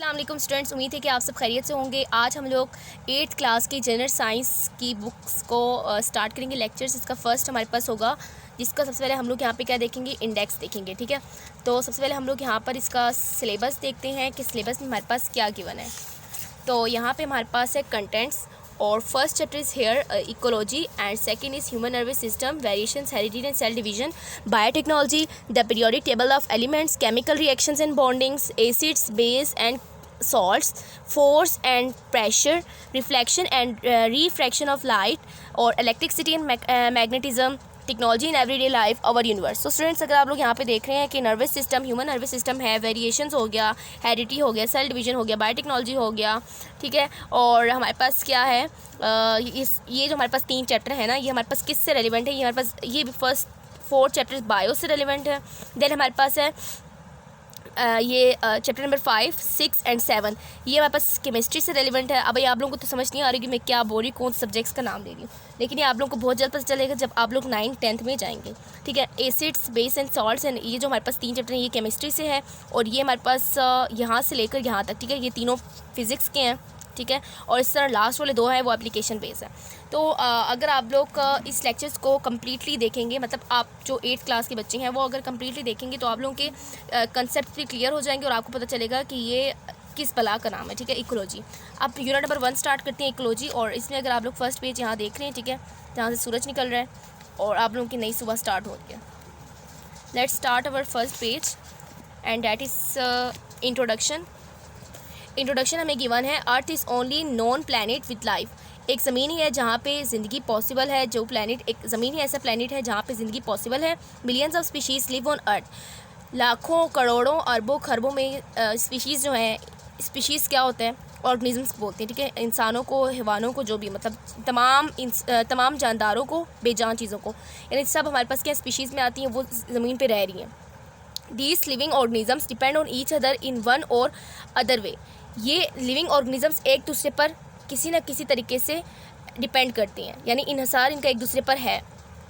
अस्सलाम वालेकुम स्टूडेंट्स, उम्मीद है कि आप सब खैरियत से होंगे। आज हम लोग 8th क्लास की जनरल साइंस की बुक्स को स्टार्ट करेंगे लेक्चर्स। इसका फर्स्ट हमारे पास होगा, जिसका सबसे पहले हम लोग यहाँ पे क्या देखेंगे, इंडेक्स देखेंगे। ठीक है, तो सबसे पहले हम लोग यहाँ पर इसका सिलेबस देखते हैं कि सिलेबस में हमारे पास क्या गिवन है। तो यहाँ पे हमारे पास है कंटेंट्स, और first chapter is here ecology and second is human nervous system, variations, heredity and cell division, biotechnology, the periodic table of elements, chemical reactions and bondings, acids, base and salts, force and pressure, reflection and refraction of light, और electricity and magnetism, technology in everyday life, our universe. तो students, अगर आप लोग यहाँ पे देख रहे हैं कि nervous system, human nervous system है, वेरिएशंस हो गया, हेरिडिटी हो गया, सेल डिवीजन हो गया, बायोटेक्नोलॉजी हो गया, ठीक है। और हमारे पास क्या है, ये जो हमारे पास 3 चैप्टर है ना, ये हमारे पास किससे रेलिवेंट है, ये हमारे पास ये फर्स्ट 4 चैप्टर्स बायो से रेलिवेंट है। देन हमारे पास है ये चैप्टर नंबर 5, 6 एंड 7, ये हमारे पास केमिस्ट्री से रेलिवेंट है। अब ये आप लोगों को तो समझ नहीं आ रही कि मैं क्या बोल रही, कौन से सब्जेक्ट्स का नाम दे रही हूँ, लेकिन ये आप लोगों को बहुत जल्द पता चलेगा जब आप लोग 9th 10th में जाएंगे। ठीक है, acids, base and salts, and ये जो हमारे पास 3 चैप्टर हैं ये केमिस्ट्री से है, और ये हमारे पास यहाँ से लेकर यहाँ तक, ठीक है, ये तीनों फिज़िक्स के हैं। ठीक है, और इस तरह लास्ट वाले 2 हैं वो एप्लीकेशन बेस है। तो अगर आप लोग इस लेक्चर्स को कम्प्लीटली देखेंगे, मतलब आप जो 8th क्लास के बच्चे हैं वो अगर कम्प्लीटली देखेंगे तो आप लोगों के कंसेप्ट भी क्लियर हो जाएंगे और आपको पता चलेगा कि ये किस बला का नाम है। ठीक है, इकोलॉजी। अब यूनिट नंबर 1 स्टार्ट करते हैं, इकोलॉजी। और इसमें अगर आप लोग फर्स्ट पेज यहाँ देख रहे हैं, ठीक है, जहाँ से सूरज निकल रहा है और आप लोगों की नई सुबह स्टार्ट हो रही है। Let's start our first page and that is introduction. Introduction हमें गिवन है, earth is only non planet with life. एक ज़मीन ही है जहाँ पे ज़िंदगी पॉसिबल है, जो प्लैनेट, एक ज़मीन ही ऐसा प्लैनेट है जहाँ पे ज़िंदगी पॉसिबल है। Millions of species live on earth. लाखों, करोड़ों, अरबों, खरबों में स्पीशीज़ जो हैं, स्पीशीज़ क्या होते हैं, ऑर्गेनिजम्स बोलते हैं। ठीक है, इंसानों को, हैवानों को, जो भी, मतलब तमाम जानदारों को, बेजान चीज़ों को, यानी सब हमारे पास क्या स्पीशीज़ में आती हैं, वो ज़मीन पर रह रही हैं। These living organisms depend on each other in one or other way। ये लिविंग ऑर्गेनिजम्स एक दूसरे पर किसी न किसी तरीके से डिपेंड करती हैं, यानी इन्हसार इनका एक दूसरे पर है।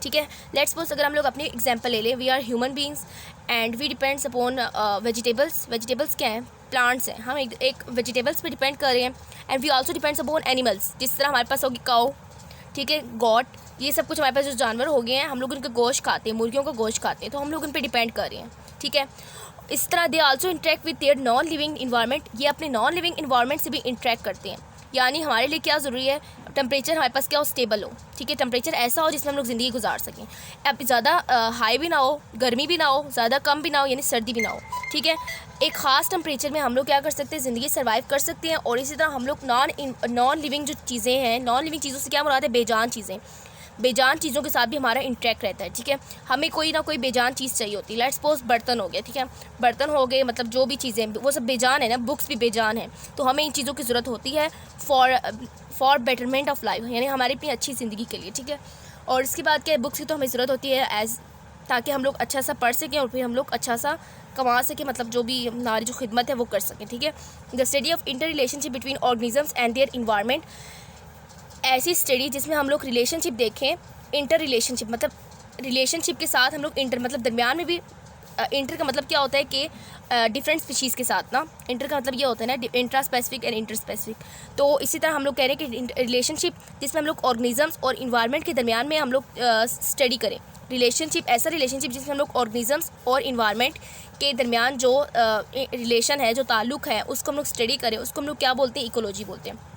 ठीक है, लेट्स सपोज अगर हम लोग अपनी एग्जांपल ले लें, we are human beings and we depends upon vegetables. Vegetables क्या हैं, प्लांट्स हैं। हम एक वेजिटेबल्स पे डिपेंड कर रहे हैं। And we also depends upon animals, जिस तरह हमारे पास होगी काऊ, ठीक है, गॉट, ये सब कुछ हमारे पास जो जानवर हो गए हैं, हम लोग उनका गोश्त खाते हैं, मुर्गियों का गोश्त खाते हैं, तो हम लोग उन पर डिपेंड कर रहे हैं। ठीक है, इस तरह they also interact with their non living environment. ये अपने नॉन लिविंग इन्वायरमेंट से भी इंटरेक्ट करते हैं, यानी हमारे लिए क्या ज़रूरी है, टेम्परेचर हमारे पास क्या हो, स्टेबल हो। ठीक है, टेम्परेचर ऐसा हो जिसमें हम लोग ज़िंदगी गुजार सकें। अब ज़्यादा हाई भी ना हो, गर्मी भी ना हो, ज़्यादा कम भी ना हो, यानी सर्दी भी ना हो। ठीक है, एक ख़ास टेम्परेचर में हम लोग क्या कर सकते हैं, ज़िंदगी सर्वाइव कर सकते हैं। और इसी तरह हम लोग नॉन लिविंग जो चीज़ें हैं, नॉन लिविंग चीज़ों से क्या मुराद है, बेजान चीज़ें, बेजान चीज़ों के साथ भी हमारा इंटरेक्ट रहता है। ठीक है, हमें कोई ना कोई बेजान चीज़ चाहिए होती है। लेट्स सपोज बर्तन हो गया, ठीक है, बर्तन हो गए, मतलब जो भी चीज़ें वो सब बेजान है ना, बुक्स भी बेजान है, तो हमें इन चीज़ों की ज़रूरत होती है फॉर बेटरमेंट ऑफ लाइफ, यानी हमारी अपनी अच्छी ज़िंदगी के लिए। ठीक है, और इसके बाद क्या है, बुक्स की तो हमें ज़रूरत होती है ताकि हम लोग अच्छा सा पढ़ सकें और फिर हम लोग अच्छा सा कमा सकें, मतलब जो भी हमारी जो खिदमत है वो कर सकें। ठीक है, the study of inter relationship between organisms and their environment. ऐसी स्टडी जिसमें हम लोग रिलेशनशिप देखें, इंटर रिलेशनशिप, मतलब रिलेशनशिप के साथ हम लोग इंटर, मतलब दरमियान में भी, इंटर का मतलब क्या होता है कि डिफरेंट स्पीशीज़ के साथ ना, इंटर का मतलब ये होता है ना, intra specific and inter specific. तो इसी तरह हम लोग कह रहे हैं कि रिलेशनशिप जिसमें हम लोग ऑर्गेनिजम्स और इन्वायरमेंट के दरमियान में हम लोग स्टडी करें। रिलेशनशिप, ऐसा रिलेशनशिप जिसमें हम लोग ऑर्गेनिजम्स और इन्वायरमेंट के दरमियान जो रिलेशन है, जो ताल्लुक़ है, उसको हम लोग स्टडी करें, उसको हम लोग क्या बोलते हैं, इकोलॉजी बोलते हैं।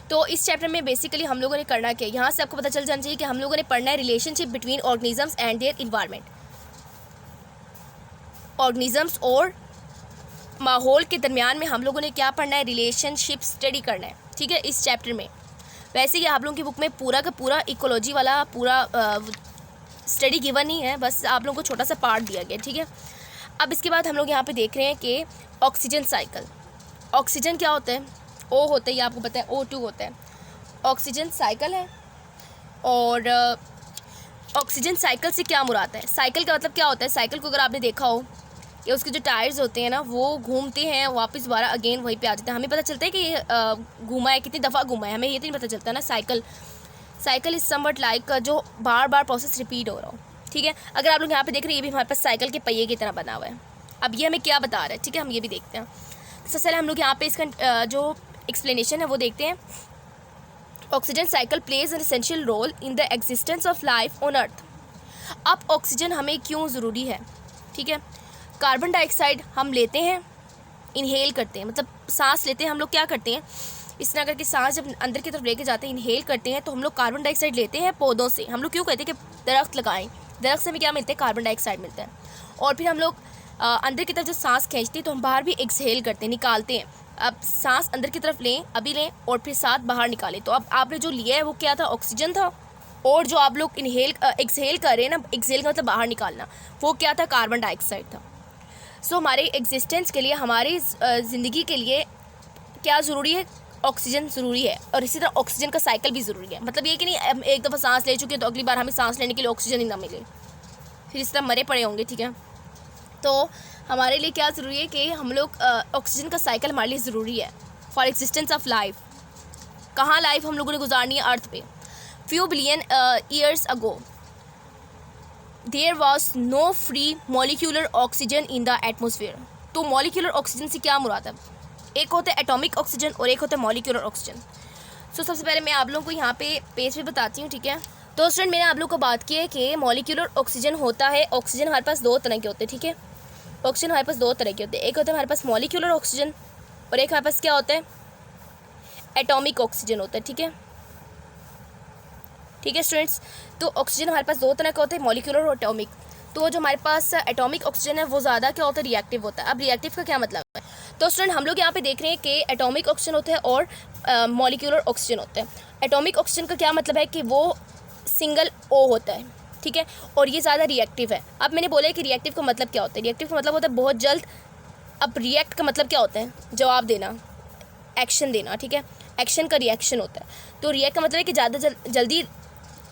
तो इस चैप्टर में बेसिकली हम लोगों ने करना क्या है, यहाँ से आपको पता चल जाना चाहिए कि हम लोगों ने पढ़ना है relationship between organisms and their environment. Organisms और माहौल के दरमियान में हम लोगों ने क्या पढ़ना है, रिलेशनशिप स्टडी करना है। ठीक है, इस चैप्टर में। वैसे ही आप लोगों की बुक में पूरा का पूरा इकोलॉजी वाला पूरा स्टडी गिवन नहीं है, बस आप लोगों को छोटा सा पार्ट दिया गया। ठीक है, अब इसके बाद हम लोग यहाँ पर देख रहे हैं कि ऑक्सीजन साइकिल। ऑक्सीजन क्या होता है, ओ होता है, ये आपको पता है, O2 होता है। ऑक्सीजन साइकिल है, और ऑक्सीजन साइकिल से क्या मुराद है, साइकिल का मतलब क्या होता है, साइकिल को अगर आपने देखा हो कि उसके जो टायर्स होते हैं ना, वो घूमते हैं, वापस दोबारा अगेन वहीं पे आ जाते हैं। हमें पता चलता है कि ये घूमा है, कितनी दफ़ा घूमा है, हमें ये तो नहीं पता चलता ना। साइकिल इज़ समवट लाइक जो बार बार प्रोसेस रिपीट हो रहा हो। ठीक है, अगर आप लोग यहाँ पे देख रहे हैं, ये भी हमारे पास साइकिल के पहिए की तरह बना हुआ है। अब ये हमें क्या बता रहा है, ठीक है, हम ये भी देखते हैं। सबसे पहले हम लोग यहाँ पे इसका जो एक्सप्लेनेशन है वो देखते हैं। Oxygen cycle plays an essential role in the existence of life on earth. अब ऑक्सीजन हमें क्यों ज़रूरी है, ठीक है। कार्बन डाइऑक्साइड हम लेते हैं, इनहेल करते हैं, मतलब सांस लेते हैं हम लोग, क्या करते हैं इस तरह करके सांस जब अंदर की तरफ लेके जाते हैं, इनहेल करते हैं, तो हम लोग कार्बन डाइऑक्साइड लेते हैं पौधों से। हम लोग क्यों कहते हैं कि दरख्त लगाएं, दरख्त से हमें क्या मिलता है, कार्बन डाइऑक्साइड मिलता है। और फिर हम लोग अंदर की तरफ जब सांस खींचते हैं तो हम बाहर भी एक्सहेल करते हैं, निकालते हैं। अब सांस अंदर की तरफ लें, अभी लें, और फिर साथ बाहर निकालें। तो अब आपने जो लिया है वो क्या था, ऑक्सीजन था। और जो आप लोग एक्सहेल कर रहे हैं ना, एक्सहेल का मतलब बाहर निकालना, वो क्या था, कार्बन डाइऑक्साइड था। सो हमारे एग्जिस्टेंस के लिए, हमारी ज़िंदगी के लिए क्या ज़रूरी है, ऑक्सीजन ज़रूरी है। और इसी तरह ऑक्सीजन का साइकिल भी ज़रूरी है। मतलब ये कि नहीं एक दफ़ा सांस ले चुके हैं तो अगली बार हमें सांस लेने के लिए ऑक्सीजन ही ना मिले, फिर इस तरह मरे पड़े होंगे, ठीक है। तो हमारे लिए क्या ज़रूरी है कि हम लोग ऑक्सीजन का साइकिल हमारे लिए ज़रूरी है फॉर एग्जिस्टेंस ऑफ लाइफ। कहाँ लाइफ हम लोगों ने गुजारनी है, अर्थ पे। Few billion years ago there was no free molecular oxygen in the atmosphere. तो मॉलिक्यूलर ऑक्सीजन से क्या मुराद है, एक होता है एटॉमिक ऑक्सीजन और एक होता है मॉलिक्यूलर ऑक्सीजन। सो सबसे पहले मैं आप लोगों को यहाँ पे पेज पे बताती हूँ, ठीक है। तो स्टूडेंट मैंने आप लोग को बात की है कि मॉलिक्यूलर ऑक्सीजन होता है, ऑक्सीजन हमारे पास दो तरह के होते हैं, ठीक है। ऑक्सीजन हमारे पास दो तरह के होते हैं, एक होता है हमारे पास मॉलिक्यूलर ऑक्सीजन और एक हमारे पास क्या होता है, एटॉमिक ऑक्सीजन होता है, ठीक है। ठीक है स्टूडेंट्स, तो ऑक्सीजन हमारे पास दो तरह का होता है, मॉलिक्यूलर और एटॉमिक। तो जो हमारे पास एटॉमिक ऑक्सीजन है वो ज़्यादा क्या होता है, रिएक्टिव होता है। अब रिएक्टिव का क्या मतलब है, तो स्टूडेंट हम लोग यहाँ पे देख रहे हैं कि एटॉमिक ऑक्सीजन होता है और मॉलिक्यूलर ऑक्सीजन होता है। एटॉमिक ऑक्सीजन का क्या मतलब है कि वो सिंगल ओ होता है, ठीक है, और ये ज़्यादा रिएक्टिव है। अब मैंने बोला है कि रिएक्टिव का मतलब क्या होता है, रिएक्टिव का मतलब होता है बहुत जल्द। अब रिएक्ट का मतलब क्या होता है, जवाब देना, एक्शन देना, ठीक है, एक्शन का रिएक्शन होता है। तो रिएक्ट का मतलब है कि ज़्यादा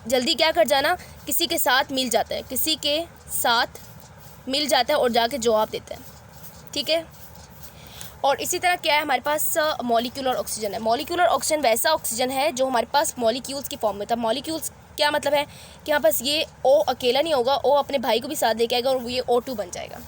जल्दी क्या कर जाना, किसी के साथ मिल जाता है, किसी के साथ मिल जाता है और जाके जवाब देता है, ठीक है। और इसी तरह क्या है, हमारे पास मॉलिक्यूलर ऑक्सीजन है। मॉलिक्यूलर ऑक्सीजन वैसा ऑक्सीजन है जो हमारे पास मॉलिक्यूल्स की फॉर्म में था। मॉलिक्यूल्स क्या मतलब है कि हमारे पास ये ओ अकेला नहीं होगा, ओ अपने भाई को भी साथ लेके आएगा और ये O2 बन जाएगा,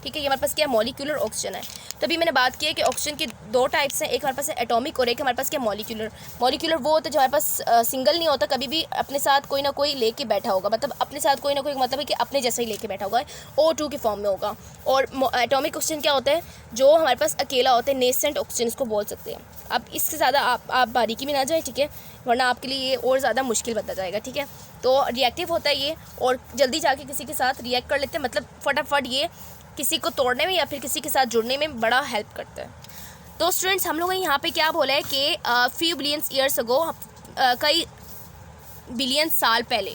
ठीक है। ये हमारे पास क्या मॉलिक्यूलर ऑक्सीजन है। तभी मैंने बात की है कि ऑक्सीजन के दो टाइप्स हैं, एक हमारे पास है एटॉमिक और एक हमारे पास क्या मॉलिक्यूलर। मॉलिक्यूलर वो होता है जो हमारे पास सिंगल नहीं होता, कभी भी अपने साथ कोई ना कोई लेके बैठा होगा, मतलब अपने साथ कोई ना कोई, मतलब है कि अपने जैसा ही लेके बैठा होगा, O2 की फॉर्म में होगा। और एटॉमिक ऑक्सीजन क्या होता है, जो हमारे पास अकेला होता है, नेसेंट ऑक्सीजन इसको बोल सकते हैं। अब इससे ज़्यादा आप बारीकी में ना जाए, ठीक है, वरना आपके लिए ये और ज़्यादा मुश्किल बनता जाएगा, ठीक है। तो रिएक्टिव होता है ये, और जल्दी जाके किसी के साथ रिएक्ट कर लेते हैं, मतलब फटाफट ये किसी को तोड़ने में या फिर किसी के साथ जुड़ने में बड़ा हेल्प करता है। तो स्टूडेंट्स हम लोगों ने यहाँ पे क्या बोला है कि फ्यू बिलियंस ईयर्स अगो, कई बिलियन साल पहले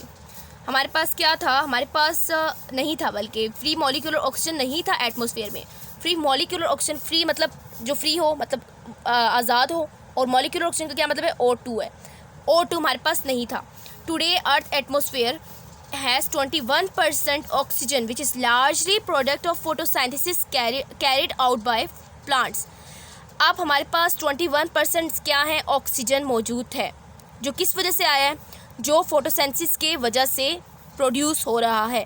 हमारे पास क्या था, हमारे पास नहीं था, बल्कि फ्री मॉलिक्यूलर ऑक्सीजन नहीं था एटमॉस्फेयर में। फ्री मॉलिक्यूलर ऑक्सीजन, फ्री मतलब जो फ्री हो, मतलब आज़ाद हो, और मॉलिक्यूलर ऑक्सीजन का क्या मतलब है, O2 है। O2 हमारे पास नहीं था। Today earth atmosphere has 21% oxygen which is largely product of photosynthesis carried out by plants। अब हमारे पास 21% क्या है, ऑक्सीजन मौजूद है, जो किस वजह से आया है, जो फोटोसिंथेसिस के वजह से प्रोड्यूस हो रहा है।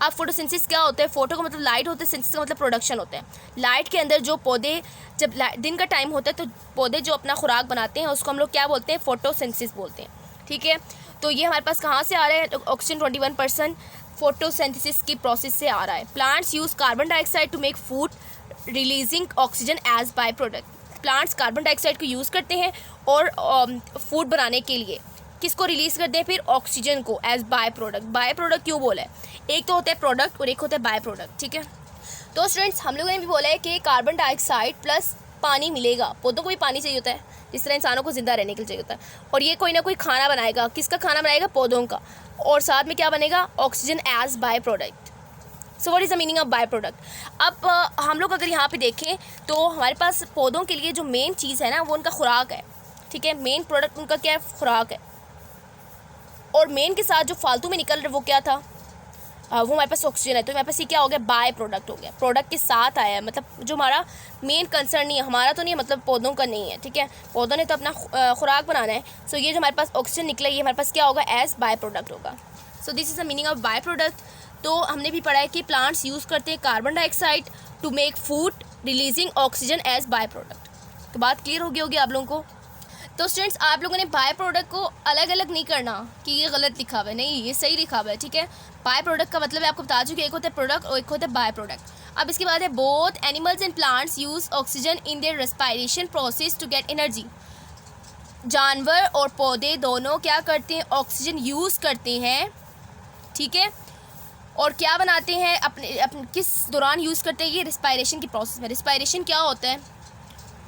अब फोटोसिंथेसिस क्या होता है, फोटो का मतलब लाइट होता है, सिंथेसिस का मतलब प्रोडक्शन होता है। लाइट के अंदर जो पौधे, जब दिन का टाइम होता है तो पौधे जो अपना खुराक बनाते हैं उसको हम लोग क्या बोलते हैं, फोटोसिंथेसिस बोलते हैं, ठीक है। तो ये हमारे पास कहाँ से आ रहा है, ऑक्सीजन 21% फोटोसिंथेसिस की प्रोसेस से आ रहा है। Plants use carbon dioxide to make food releasing oxygen as by product. Plants carbon dioxide को यूज़ करते हैं और फूड बनाने के लिए किसको रिलीज़ करते हैं, फिर ऑक्सीजन को as by product. By product क्यों बोला है, एक तो होता है प्रोडक्ट और एक होता है बाय प्रोडक्ट, ठीक है। तो स्टूडेंट्स हम लोगों ने भी बोला है कि कार्बन डाइऑक्साइड प्लस पानी मिलेगा, पौधों को भी पानी चाहिए होता है जिस तरह इंसानों को ज़िंदा रहने के लिए चाहिए होता है, और ये कोई ना कोई खाना बनाएगा, किसका खाना बनाएगा, पौधों का, और साथ में क्या बनेगा, oxygen as by product. So what is the meaning of by product. अब हम लोग अगर यहाँ पे देखें तो हमारे पास पौधों के लिए जो मेन चीज़ है ना वो उनका खुराक है, ठीक है, मेन प्रोडक्ट उनका क्या है, खुराक है। और मेन के साथ जो फालतू में निकल रहा है वो क्या था, वो हमारे पास ऑक्सीजन है। तो हमारे पास ये क्या हो गया, बाय प्रोडक्ट हो गया, प्रोडक्ट के साथ आया है, मतलब जो हमारा मेन कंसर्न नहीं है, हमारा तो नहीं है, मतलब पौधों का नहीं है, ठीक है, पौधों ने तो अपना खुराक बनाना है। सो ये जो हमारे पास ऑक्सीजन निकला ये हमारे पास क्या होगा, एज बाय प्रोडक्ट होगा। So this is the meaning of by product. तो हमने भी पढ़ा है कि प्लांट्स यूज़ करते हैं carbon dioxide to make food releasing oxygen as by product. तो बात क्लियर होगी आप लोगों को। तो स्टूडेंट्स, आप लोगों ने बाय प्रोडक्ट को अलग अलग नहीं करना कि ये गलत लिखा हुआ है, नहीं, ये सही लिखा हुआ है, ठीक है। बाय प्रोडक्ट का मतलब है, आपको बता चुकी, एक होता है प्रोडक्ट और एक होता है बाय प्रोडक्ट। अब इसके बाद है both animals and plants use oxygen in their respiration process to get energy. जानवर और पौधे दोनों क्या करते हैं, ऑक्सीजन यूज़ करते हैं, ठीक है। और क्या बनाते हैं, अपने किस दौरान यूज़ करते हैं, ये रिस्पायरेशन की प्रोसेस में। रिस्पायरेशन क्या होता है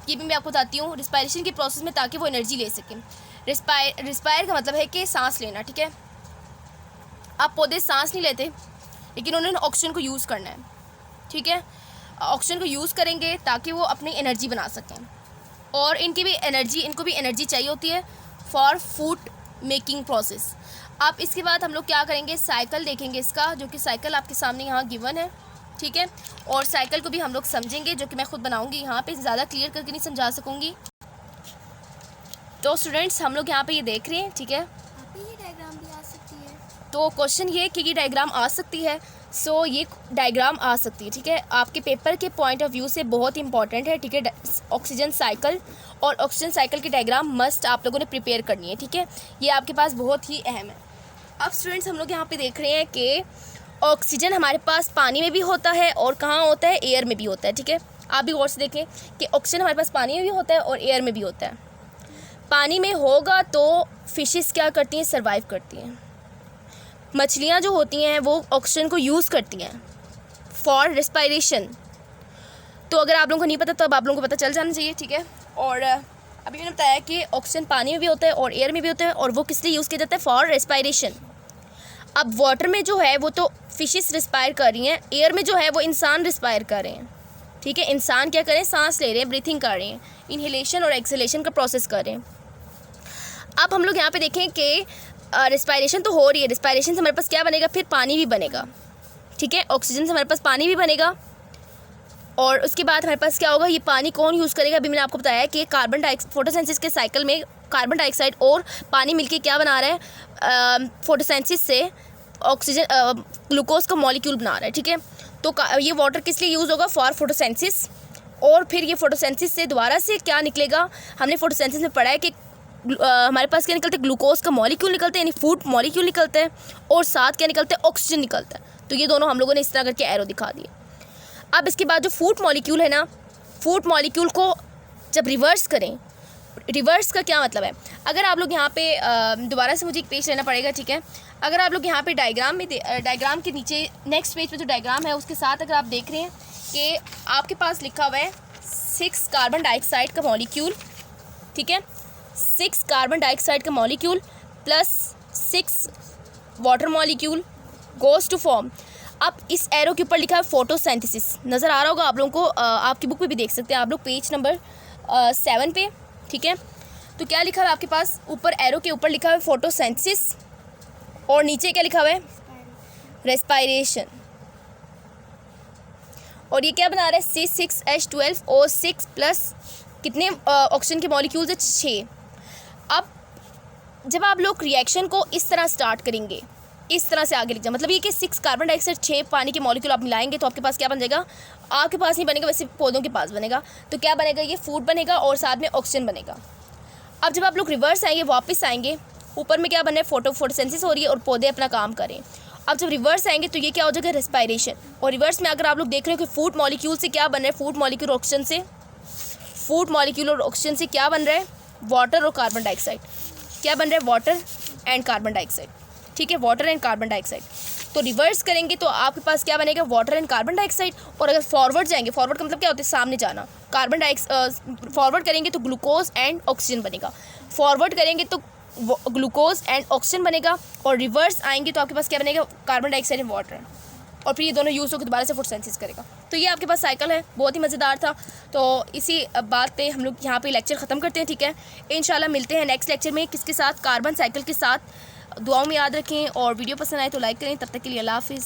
ये भी मैं आपको बताती हूँ। रिस्पायरेशन की प्रोसेस में, ताकि वो एनर्जी ले सकें। रिस्पायर का मतलब है कि सांस लेना, ठीक है। अब पौधे सांस नहीं लेते, लेकिन उन्होंने ऑक्सीजन को यूज़ करना है, ठीक है। ऑक्सीजन को यूज़ करेंगे ताकि वो अपनी एनर्जी बना सकें, और इनको भी एनर्जी चाहिए होती है फॉर फूड मेकिंग प्रोसेस। अब इसके बाद हम लोग क्या करेंगे, साइकिल देखेंगे इसका, जो कि साइकिल आपके सामने यहाँ गिवन है, ठीक है। और साइकिल को भी हम लोग समझेंगे, जो कि मैं खुद बनाऊंगी, यहाँ पे ज़्यादा क्लियर करके नहीं समझा सकूँगी। तो स्टूडेंट्स, हम लोग यहाँ पे ये देख रहे हैं, ठीक है। ये डायग्राम भी आ सकती है। तो क्वेश्चन ये कि ये डायग्राम आ सकती है, सो ये डायग्राम आ सकती है, ठीक है। आपके पेपर के पॉइंट ऑफ व्यू से बहुत इंपॉर्टेंट है, ठीक है। ऑक्सीजन साइकिल और ऑक्सीजन साइकिल की डायग्राम मस्ट आप लोगों ने प्रिपेयर करनी है, ठीक है। ये आपके पास बहुत ही अहम है। अब स्टूडेंट्स, हम लोग यहाँ पे देख रहे हैं कि ऑक्सीजन हमारे पास पानी में भी होता है और कहाँ होता है, एयर में भी होता है, ठीक है। आप भी गौर से देखें कि ऑक्सीजन हमारे पास पानी में भी होता है और एयर में भी होता है। पानी में होगा तो फिशेस क्या करती हैं, सर्वाइव करती हैं। मछलियाँ जो होती हैं वो ऑक्सीजन को यूज़ करती हैं फॉर रेस्पिरेशन। तो अगर आप लोगों को नहीं पता तो अब आप लोगों को पता चल जाना चाहिए, ठीक है। और अभी मैंने बताया कि ऑक्सीजन पानी में भी होता है और एयर में भी होता है, और वो किस लिए यूज़ किया जाता है, फॉर रेस्पिरेशन। अब वाटर में जो है वो तो फिशेस रिस्पायर कर रही हैं, एयर में जो है वो इंसान रिस्पायर कर रहे हैं, ठीक है। इंसान क्या करें, सांस ले रहे हैं, ब्रीथिंग कर रहे हैं, इनहेलेशन और एक्सहेलेशन का प्रोसेस कर रहे हैं। अब हम लोग यहाँ पे देखें कि रिस्पायरेशन तो हो रही है, रिस्पायरेशन से हमारे पास क्या बनेगा, फिर पानी भी बनेगा, ठीक है। ऑक्सीजन से हमारे पास पानी भी बनेगा, और उसके बाद हमारे पास क्या होगा, ये पानी कौन यूज़ करेगा। अभी मैंने आपको बताया कि कार्बन डाइऑक्साइड, फोटोसिंथेसिस के साइकिल में कार्बन डाइऑक्साइड और पानी मिलके क्या बना रहा है, फोटोसिंथेसिस से ऑक्सीजन ग्लूकोज का मॉलिक्यूल बना रहा है, ठीक है। तो ये वाटर किस लिए यूज़ होगा, फॉर फोटोसिंथेसिस। और फिर ये फोटोसिंथेसिस से दोबारा से क्या निकलेगा, हमने फोटोसिंथेसिस में पढ़ा है कि हमारे पास क्या निकलते हैं, ग्लूकोज का मॉलिक्यूल निकलते हैं, यानी फूड मॉलिक्यूल निकलते हैं, और साथ क्या निकलते हैं, ऑक्सीजन निकलता है। तो ये दोनों हम लोगों ने इस तरह करके एरो दिखा दिए। अब इसके बाद जो फूड मॉलिक्यूल है ना, फूड मॉलिक्यूल को जब रिवर्स करें, रिवर्स का क्या मतलब है, अगर आप लोग यहाँ पे दोबारा से मुझे एक पेज लेना पड़ेगा, ठीक है। अगर आप लोग यहाँ पे डायग्राम में डायग्राम के नीचे नेक्स्ट पेज पे जो डायग्राम है उसके साथ अगर आप देख रहे हैं कि आपके पास लिखा हुआ है 6 कार्बन डाइऑक्साइड का मॉलिक्यूल, ठीक है। 6 कार्बन डाइऑक्साइड का molecule plus 6 water molecule goes to form. अब इस एरो के ऊपर लिखा है फोटोसिंथेसिस, नज़र आ रहा होगा आप लोगों को, आपकी बुक में भी देख सकते हैं आप लोग, पेज नंबर 7 पे, ठीक है। तो क्या लिखा है आपके पास, ऊपर एरो के ऊपर लिखा है फोटोसिंथेसिस, और नीचे क्या लिखा हुआ है, रेस्पायरेशन। और ये क्या बना रहा है, C6H12 और 6 प्लस कितने ऑक्सीजन के मॉलिक्यूल्स है, 6। अब जब आप लोग रिएक्शन को इस तरह स्टार्ट करेंगे, इस तरह से आगे लिख जाए, मतलब ये कि 6 कार्बन डाइऑक्साइड 6 पानी के मॉलिक्यूल आप मिलाएंगे तो आपके पास क्या बन जाएगा, आपके पास नहीं बनेगा, वैसे पौधों के पास बनेगा। तो क्या बनेगा, ये फूड बनेगा और साथ में ऑक्सीजन बनेगा। अब जब आप लोग रिवर्स आएंगे, वापस आएंगे, ऊपर में क्या बन रहा है, फोटोसिंथेसिस हो रही है और पौधे अपना काम करें। अब जब रिवर्स आएंगे तो ये क्या हो जाएगा, रेस्पायरेशन। और रिवर्स में अगर आप लोग देख रहे हो कि फूड मॉलिक्यूल से क्या बन रहा है, फूड मॉलिक्यूल ऑक्सीजन से, फूड मॉलिक्यूल और ऑक्सीजन से क्या बन रहा है, वाटर और कार्बन डाइऑक्साइड। क्या बन रहा है, वाटर एंड कार्बन डाइऑक्साइड, ठीक है, वाटर एंड कार्बन डाइऑक्साइड। तो रिवर्स करेंगे तो आपके पास क्या बनेगा, वाटर एंड कार्बन डाइऑक्साइड। और अगर फॉरवर्ड जाएंगे, फॉरवर्ड का मतलब क्या होता है, सामने जाना, कार्बन डाइऑक्साइड फॉरवर्ड करेंगे तो ग्लूकोज एंड ऑक्सीजन बनेगा, फॉरवर्ड करेंगे तो ग्लूकोज एंड ऑक्सीजन बनेगा, और रिवर्स आएंगे तो आपके पास क्या बनेगा, कार्बन डाइऑक्साइड एंड वाटर। और फिर ये दोनों यूज़ होकर दोबारा से फोटोसिंथेसिस करेगा। तो ये आपके पास साइकिल है, बहुत ही मज़ेदार था। तो इसी बात पे हम लोग यहाँ पे लेक्चर ख़त्म करते हैं, ठीक है। इंशाल्लाह मिलते हैं नेक्स्ट लेक्चर में, किसके साथ, कार्बन साइकिल के साथ। दुआओं में याद रखें, और वीडियो पसंद आए तो लाइक करें। तब तक के लिए अल्लाह हाफिज़।